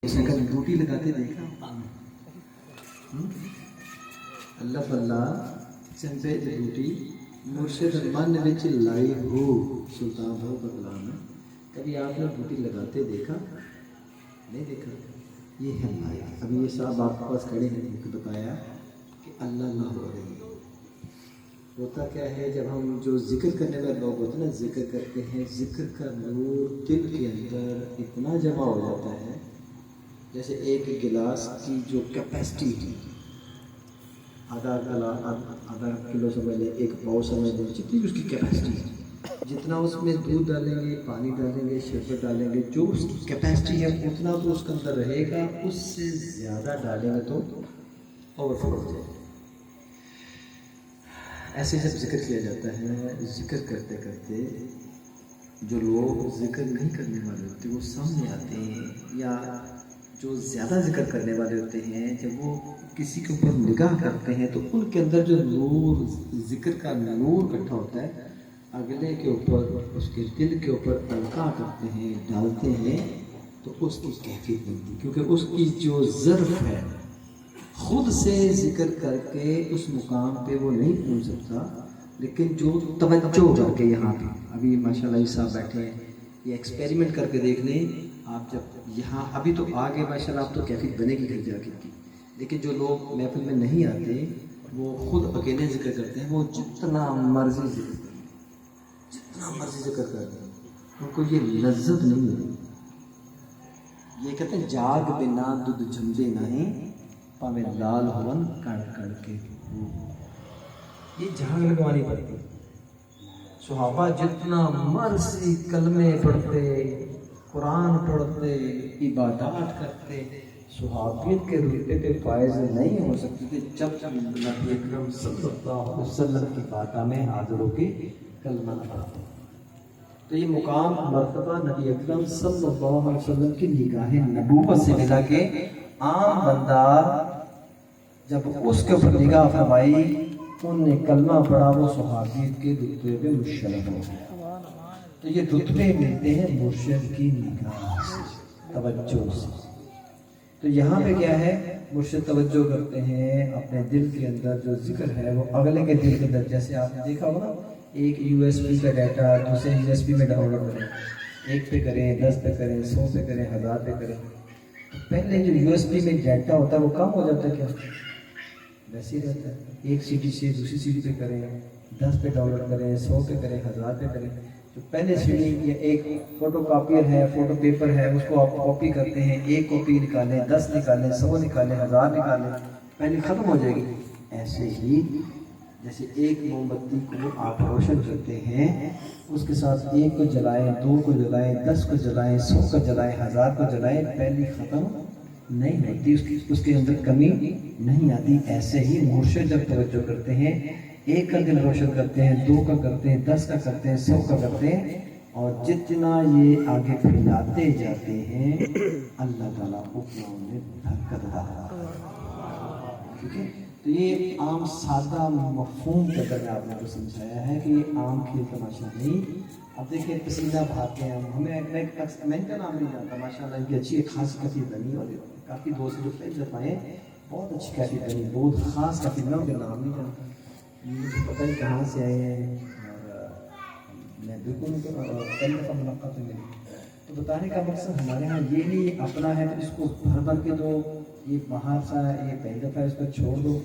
اسے کل ڈیوٹی لگاتے دیکھا اللہ فاللہ چنپے ڈیوٹی مرشد من وچ لائی ہو سلطان ہو بدلا میں کبھی آپ نے ڈیوٹی لگاتے دیکھا نہیں دیکھا؟ یہ ہے مایا. ابھی یہ صاحب آپ کے پاس کھڑے ہیں بتایا کہ اللہ نہ ہو رہی ہے. ہوتا کیا ہے جب ہم جو ذکر کرنے والے لوگ ہوتے ہیں نا ذکر کرتے ہیں ذکر کا نور دل کے اندر اتنا جمع ہو جاتا ہے جیسے ایک گلاس کی جو کیپیسٹی تھی آدھا کلو سمجھ لیں ایک پاؤ سمجھ لیں جتنی اس کی کیپیسٹی ہے جتنا اس میں دودھ ڈالیں گے پانی ڈالیں گے شربت ڈالیں گے جو اس کی کیپیسٹی ہے اتنا تو اس کے اندر رہے گا اس سے زیادہ ڈالیں گے تو اوور فلو ہو جائے گا. ایسے جب ذکر کیا جاتا ہے ذکر کرتے کرتے جو لوگ ذکر نہیں کرنے والے ہوتے وہ سامنے آتے ہیں یا جو زیادہ ذکر کرنے والے ہوتے ہیں جب وہ کسی کے اوپر نگاہ کرتے ہیں تو ان کے اندر جو نور ذکر کا نور اکٹھا ہوتا ہے اگلے کے اوپر اس کے دل کے اوپر القاء کرتے ہیں ڈالتے ہیں تو اس کی کیفیت بنتی کیونکہ اس کی جو ظرف ہے خود سے ذکر کر کے اس مقام پہ وہ نہیں پہنچ سکتا لیکن جو توجہ کر کے یہاں پہ ابھی ماشاءاللہ یہ صاحب بیٹھے ہیں یہ ایکسپیریمنٹ کر کے دیکھ لیں آپ جب یہاں ابھی تو آگے ماشاءاللہ آپ تو کیفیت بنے گی گھر جا کے کی لیکن جو لوگ محفل میں نہیں آتے وہ خود اکیلے ذکر کرتے ہیں وہ جتنا مرضی ذکر کریں جتنا مرضی ذکر کرتے ہیں ان کو یہ لذت نہیں ہے. یہ کہتے ہیں جاگ بنا دودھ جھمدے نہیں پاوے لال ہون کڑ کڑ کے یہ جھاگ لگوانی پڑتی. صحابہ جتنا مرضی کلمے پڑھتے قرآن پڑھتے عبادات کرتے صحابیت کے رتبے پہ فائز نہیں ہو سکتے تھے جب نبی اکرم صلی اللہ علیہ وسلم کی بارگاہ میں حاضر ہو کے کلمہ پڑھتے. تو یہ مقام مرتبہ نبی اکرم صلی اللہ علیہ وسلم کی نگاہ نبوت سے ملا کہ عام بندہ جب اس کے اوپر نگاہ فرمائی انہوں نے کلمہ پڑھا وہ صحابیت کے رتبے پہ مشرف ہو گیا. تو یہ رتبے ملتے ہیں مرشد کی نگاہ سے توجہ سے. تو یہاں پہ کیا ہے مرشد توجہ کرتے ہیں اپنے دل کے اندر جو ذکر ہے وہ اگلے کے دل کے اندر جیسے آپ نے دیکھا ہوگا ایک یو ایس بی کا ڈیٹا دوسرے یو ایس بی میں ڈاؤن لوڈ کریں ایک پہ کریں 10 پہ کریں 100 پہ کریں 1000 پہ کریں پہلے جو یو ایس بی میں ڈیٹا ہوتا ہے وہ کم ہو جاتا ہے کیا ویسے ہی رہتا ہے. ایک سی ڈی سے دوسری سی ڈی پہ کریں 10 پہ ڈاؤن لوڈ کریں 100 پہ کریں 1000 پہ کریں تو پہلے سی ڈی یا ایک فوٹو کاپیئر ہے فوٹو پیپر ہے اس کو آپ کاپی کرتے ہیں ایک کاپی نکالیں 10 نکالیں 100 نکالیں 1000 نکالیں پہلے ختم ہو جائے گی. ایسے ہی جیسے ایک موم بتی کو آپ روشن کرتے ہیں اس کے ساتھ ایک کو جلائیں 2 کو جلائیں 10 کو جلائیں 100 کو جلائیں 1000 کو جلائیں پہلی ختم نہیں ہوتی اس کے اندر کمی نہیں آتی. ایسے ہی مرشد جب توجہ کرتے ہیں ایک کا دل روشن کرتے ہیں 2 کا کرتے ہیں 10 کا کرتے ہیں 100 کا کرتے ہیں اور جتنا یہ آگے پھیلاتے جاتے ہیں اللہ تعالیٰ اتنا انہیں برکت عطا ٹھیک ہے. تو یہ عام سادہ مفہوم کے اندر آپ نے کو سمجھایا ہے کہ یہ عام کھیل تماشا نہیں. اب دیکھیں پسینہ بہاتے ہیں ہمیں میں کا نام نہیں جانتا ماشاء اللہ ان کی اچھی ایک خاص کافی بنی اور کافی دوست جو پہلے پائے بہت اچھی کافی بنی بہت خاص کافی میں ان کا نام نہیں جانتا مجھے پتہ نہیں کہاں سے آئے ہیں اور میں بالکل ان کو پہلی دفعہ ملاقات ہوئی تو بتانے کا مقصد ہمارے یہاں یہ نہیں اپنا ہے تو اس کو بھر بھر کے دو یہ باہر سا یہ پہلی دفعہ اس کو چھوڑ دو.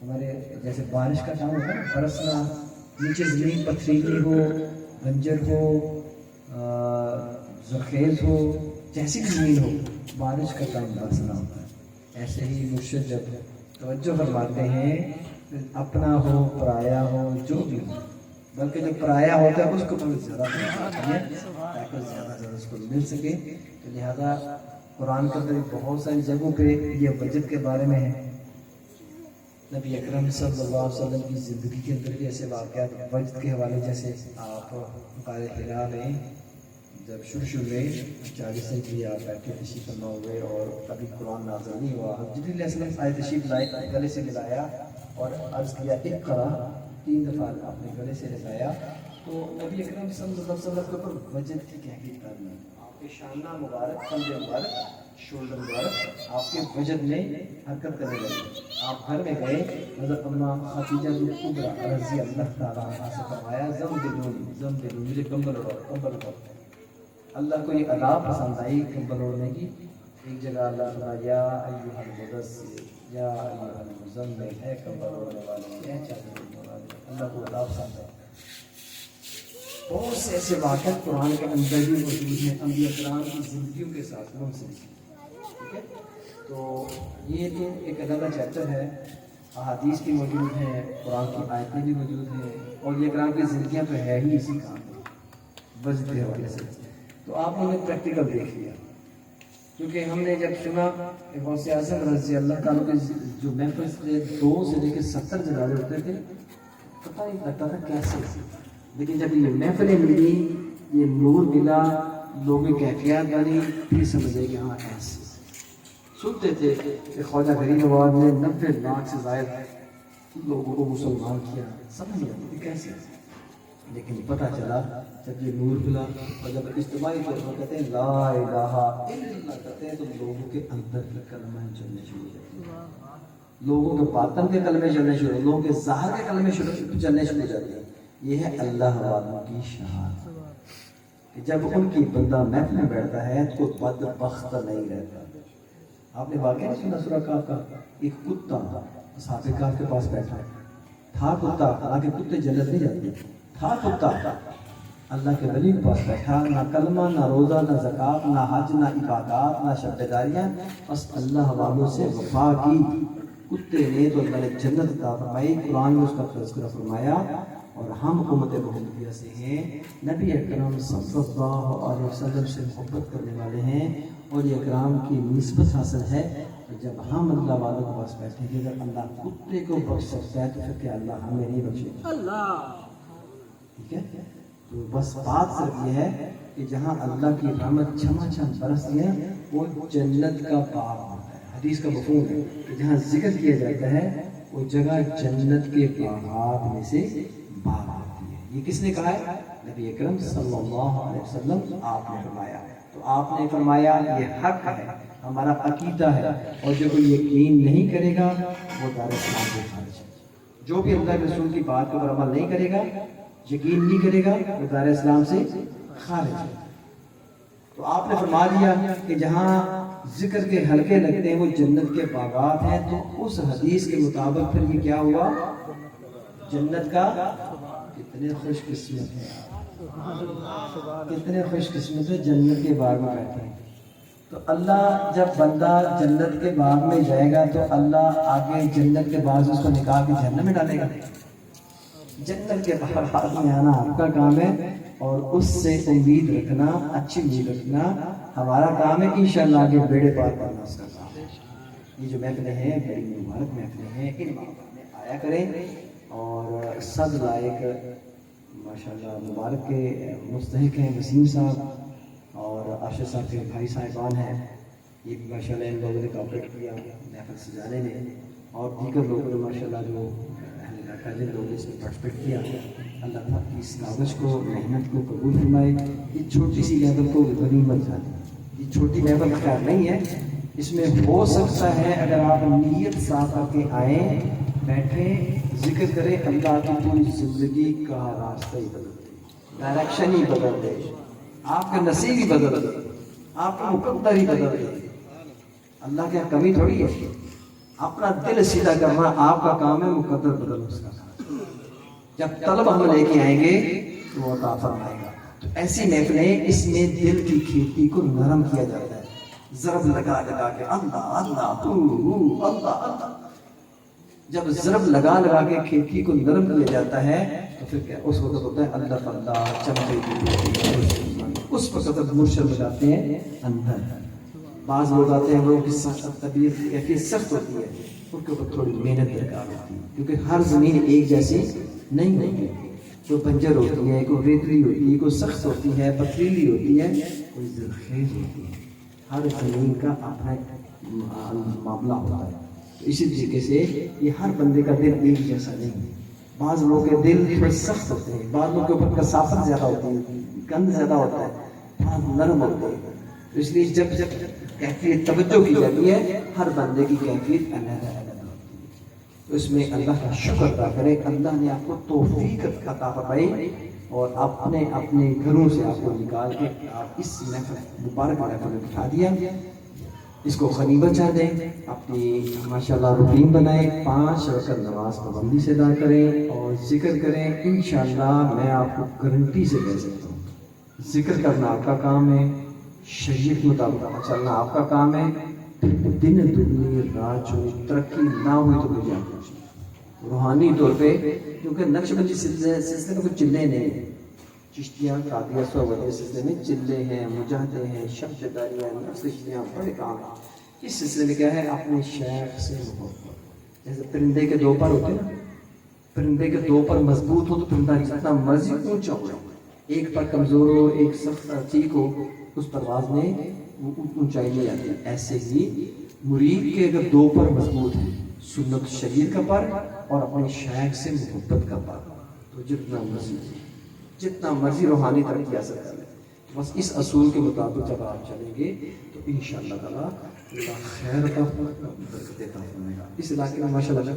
ہمارے جیسے بارش کا کام ہوتا ہے نا برسنا نیچے زمین پتھریلی ہو بنجر ہو زرخیز ہو جیسی بھی زمین ہو بارش کا کام برسنا ہوتا ہے. ایسے ہی مرشد جب توجہ فرماتے ہیں اپنا ہو پرایا ہو جو بھی ہو بلکہ جو پرایا ہوتا ہے اس کو بہت زیادہ تاکہ زیادہ زیادہ اس کو مل سکے. تو لہٰذا قرآن کے اندر بہت ساری جگہوں پہ یہ وجد کے بارے میں ہے. نبی اکرم صلی اللہ علیہ وسلم کی زندگی کے اندر بھی ایسے واقعات وجد کے حوالے جیسے آپ غار حرا میں جب شروع میں 40 سے بھی آپ بیٹھے تشریف فرما ہوئے اور کبھی قرآن نازل نہیں ہوا جبریل علیہ السلام آئے تشریف لائے گلے سے ملایا اور عرض کیا اقرا 3 دفعہ اپنے گلے سے لگایا تو نبی اکرم صلی اللہ علیہ وسلم کے اوپر وجد کی کیفیت کرنا آپ کے شانہ مبارک قلب مبارک شولڈر مبارک آپ کے وجد میں حرکت کرنے لگے. آپ گھر میں گئے, حضرت اماں خدیجہ کبریٰ رضی اللہ تعالیٰ عنہا سے فرمایا زمبلونی, مجھے کمبل اڑاؤ. اللہ کو یہ ادا پسند آئی کمبل اوڑھنے کی. ایک جگہ اللہ فرمایا یا ایھا المدثر یا ایھا المزمل, ہے کمبل اوڑھنے والے, ہے چادر اوڑھنے والے. اللہ کو ادا پسند ہے. بہت سے ایسے واقعات قرآن کے اندر بھی موجود ہیں انبیاء کرام کی زندگیوں کے ساتھ منسلک. ٹھیک ہے, تو یہ تو ایک علیحدہ چیپٹر ہے. احادیث بھی موجود ہیں, قرآن کی آیتیں بھی موجود ہیں, اور یہ کرام کی زندگیاں تو ہے ہی اسی کام میں وجد کے حوالے سے. تو آپ نے پریکٹیکل دیکھ لیا, کیونکہ ہم نے جب سنا کہ غوث اعظم رضی اللہ تعالیٰ کے جو محفل سے 2 سے لے کے 70 جنازے ہوتے تھے, پتہ نہیں لگتا تھا کیسے. لیکن جب یہ محفلیں ملی, یہ نور ملا, لوگوں کی کیفیات بنی, پھر سمجھے کہ ہاں ایسے سنتے تھے کہ خواجہ غریب نواز نے 90 لاکھ سے زائد لوگوں کو مسلمان کیا, سمجھ نہیں آتی کیسے. لیکن پتہ چلا جب یہ نور ملا اور جب اجتماعی طور پر کہتے ہیں لا الہ الا اللہ کہتے ہیں, تو لوگوں کے اندر کے کلمہ چلنے شروع ہو جاتے ہیں, لوگوں کے باطن کے کلمے چلنے شروع, لوگوں کے ظاہر کے کلمے چلنے شروع ہو جاتے ہیں. یہ ہے اللہ والوں کی شان کہ جب ان کی بندہ محفل میں بیٹھتا ہے تو بدبخت نہیں رہتا. آپ نے واقعہ سنا سورہ کہف کا, ایک کتا اصحاب کہف کے پاس بیٹھا تھا. کتا, حالانکہ کتے جنت نہیں جاتے, تھا کتا اللہ کے ولی کے پاس بیٹھا, نہ کلمہ, نہ روزہ, نہ زکوٰۃ, نہ حج, نہ عبادات, نہ شب بیداریاں, بس اللہ والوں سے وفا کی. کتے نے تو اللہ نے جنت عطا فرمائی, قرآن میں اس کا تذکرہ فرمایا. اور ہم امت محمدیہ سے ہیں, نبی اکرم صلی اللہ علیہ وسلم سے محبت کرنے والے ہیں, اور یہ اکرام کی نسبت حاصل ہے. جب ہم اللہ والوں کے پاس بیٹھیں گے, اگر اللہ کتے کو بخش سکتا ہے تو پھر کیا اللہ ہمیں نہیں بخشے گا؟ اللہ. ٹھیک ہے, تو بس بات صرف یہ ہے کہ جہاں اللہ کی رحمت چھما چھم برستی ہے وہ جنت کا باغ ہوتا ہے. حدیث کا مفہوم ہے کہ جہاں ذکر کیا جاتا ہے وہ جگہ جنت کے باغات میں سے باغ ہوتی ہے. یہ کس نے کہا ہے؟ نبی اکرم صلی اللہ علیہ وسلم. آپ نے فرمایا, تو آپ نے فرمایا یہ حق ہے, ہمارا عقیدہ ہے, اور جو کوئی یقین نہیں کرے گا وہ دار اسلام سے خارج ہے. جو بھی اللہ کے رسول کی بات کے اوپر عمل نہیں کرے گا, یقین نہیں کرے گا, وہ دار اسلام سے خارج ہے. تو آپ نے فرما دیا کہ جہاں ذکر کے حلقے لگتے ہیں وہ جنت کے باغات ہیں. تو اس حدیث کے مطابق پھر یہ کیا ہوا, جنت کا کتنے خوش قسمت ہیں, کتنے خوش قسمت ہے جنت کے باغ میں بیٹھے ہیں. تو اللہ جب بندہ جنت کے باغ میں جائے گا تو اللہ آگے جنت کے باغ سے اس کو نکال کے جہنم میں ڈالے گا. جنت کے باغ میں آنا آپ کا کام ہے, اور اس سے امید رکھنا, اچھی امید رکھنا ہمارا کام ہے. انشاءاللہ آگے بیڑے پار کرنا اس کا کام ہے. یہ جو محفلیں ہیں بڑی مبارک محفلیں ہیں, ان محفلوں میں آیا کریں, اور صد لائق ماشاءاللہ مبارک کے مستحق ہیں وسیم صاحب اور عاشق صاحب کے بھائی صاحبان ہیں. یہ بھی ماشاءاللہ ان لوگوں نے کوآپریٹ کیا محفل سجانے میں, اور دیگر لوگوں نے ماشاءاللہ جو اہل علاقہ جن لوگوں نے اس میں پارٹیسپیٹ کیا, اللہ تعالیٰ کی اس کاغذ کو, محنت کو قبول فرمائے. یہ چھوٹی سی محفل کو غنیمت جاتی, یہ چھوٹی محفل خیر نہیں ہے. اس میں ہو سکتا ہے اگر آپ نیت صاف کر کے آئیں, بیٹھیں, ذکر کریں, اللہ کی پوری زندگی کا راستہ ہی بدل دے, ڈائریکشن ہی بدل دے, آپ کا نصیب ہی بدل دے, آپ کا مقدر ہی بدل دے. اللہ کیا کمی تھوڑی ہے, اپنا دل سیدھا کرنا آپ کا کام ہے, مقدر بدل اس کا کام. جب طلب ہم لے کے آئیں گے تو وہ عطا فرمائے گا. تو ایسی محفلیں, اس میں دل کی کھیتی کو نرم کیا جاتا ہے, ضرب لگا لگا کے اللہ اللہ اللہ اللہ. جب ضرب لگا لگا کے کھیتی کو نرم کیا جاتا ہے تو پھر کیا اس وقت ہوتا ہے اللہ اللہ چمکے کی, اس وقت مرشد ہو جاتے ہیں اندر. بعض لوگ آتے ہیں, لوگوں کی سخت طبیعت کیفیت سخت ہوتی ہے, ان کے اوپر تھوڑی محنت درکار ہوتی ہے, کیونکہ ہر زمین ایک جیسی نہیں ہوتی. کوئی بنجر ہوتی ہے, کوئی ریتلی ہوتی ہے, کوئی سخت ہوتی ہے, پتھریلی ہوتی ہے, کوئی زرخیز ہوتی ہے. ہر زمین کا اپنا معاملہ ہوتا ہے. تو اسی طریقے سے یہ ہر بندے کا دل ایک جیسا نہیں ہے. بعض لوگوں کے دل تھوڑے سخت ہوتے ہیں, بعض لوگوں کے اوپر کثافت زیادہ ہوتی ہے, گند زیادہ ہوتا ہے, بعض نرم ہوتے ہیں. تو اس لیے جب کیفیت توجہ کی جاتی ہے، ہر بندے کی کیفیت الگ الگ ہوتی ہے. تو اس میں اللہ کا شکر ادا کرے، اللہ نے آپ کو توفیق عطا فرمائی اور اپنے اپنے گھروں سے آپ کو نکال کے آپ اس محفل مبارک محفل میں بٹھا دیا. اس کو غنیمت چاہ دیں، اپنی ماشاءاللہ روٹین بنائیں، 5 وقت نماز پابندی سے ادا کریں اور ذکر کریں. انشاءاللہ میں آپ کو گارنٹی سے کہہ سکتا ہوں، ذکر کرنا آپ کا کام ہے، شریعت کے مطابق چلنا آپ کا کام ہے. دن دنیا رات جو ترقی نہ ہوئی تو مجھے آپ کو روحانی طور پہ، کیونکہ نقش بندی سلسلے میں کچھ چلے نہیں ہیں، چشتیاں قادریہ سوالے سلسلے میں چلے ہیں، مجاہدے ہیں، شب داریاں، نقشیاں، بڑے کام ہیں. اس سلسلے میں کیا ہے، اپنے شیخ سے محبت. جیسے پرندے کے 2 پر ہوتے ہیں نا، پرندے کے 2 پر مضبوط ہو تو پرندہ جتنا مرضی اونچا ہو، ایک پر کمزور ہو، ایک سخت ٹھیک ہو، اس پرواز میں اونچائی نہیں آتی. ایسے ہی مرید کے اگر 2 پر مضبوط ہیں، سنت شریعت کا پر اور اپنے شیخ سے محبت کا پر، تو جتنا مرضی روحانی ترقی حاصل کر لیں. بس اس اصول کے مطابق جب آپ چلیں گے تو انشاءاللہ تعالیٰ اللہ خیر کا برکت عطا فرمائے گا. اس علاقے میں ماشاءاللہ